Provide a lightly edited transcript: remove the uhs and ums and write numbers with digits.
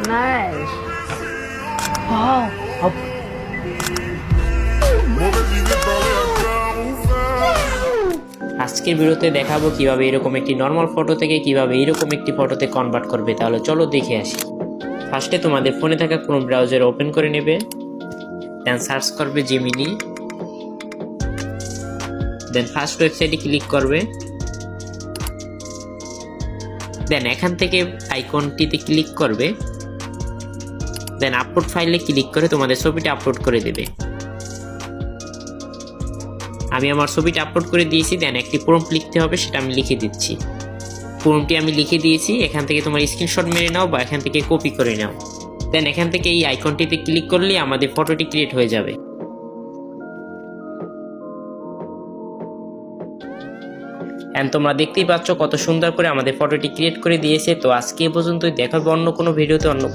Nice. Wow. আজকের ভিডিওতে দেখাবো কিভাবে এরকম একটি নর্মাল ফটো থেকে কিভাবে এরকম একটি ফটোতে কনভার্ট করবে। তাহলে চলো দেখে আসি। ফার্স্টে তোমাদের ফোনে থাকা কোনো ব্রাউজার ওপেন করে নেবে, দেন সার্চ করবে জেমিনি, দেন ফার্স্ট ওয়েবসাইটে ক্লিক করবে, দেন এখান থেকে আইকনটিতে ক্লিক করবে, দেন আপলোড ফাইলে ক্লিক করে তোমাদের ছবিটা আপলোড করে দেবে। আমি আমার ছবিটা আপলোড করে দিয়েছি, দেন একটি প্রম্পট লিখতে হবে, সেটা আমি লিখে দিচ্ছি। প্রম্পটটি আমি লিখে দিয়েছি, এখান থেকে তোমার স্ক্রিনশট মেরে নাও বা এখান থেকে কপি করে নাও। দেন এখান থেকে এই আইকনটিতে ক্লিক করলে আমাদের ফটোটি ক্রিয়েট হয়ে যাবে। এন্ড তোমরা দেখতেই পাচ্ছ কত সুন্দর করে আমাদের ফটোটি ক্রিয়েট করে দিয়েছে। তো আজকে এ পর্যন্তই, দেখা হবে অন্য কোনো ভিডিওতে অন্য কোনো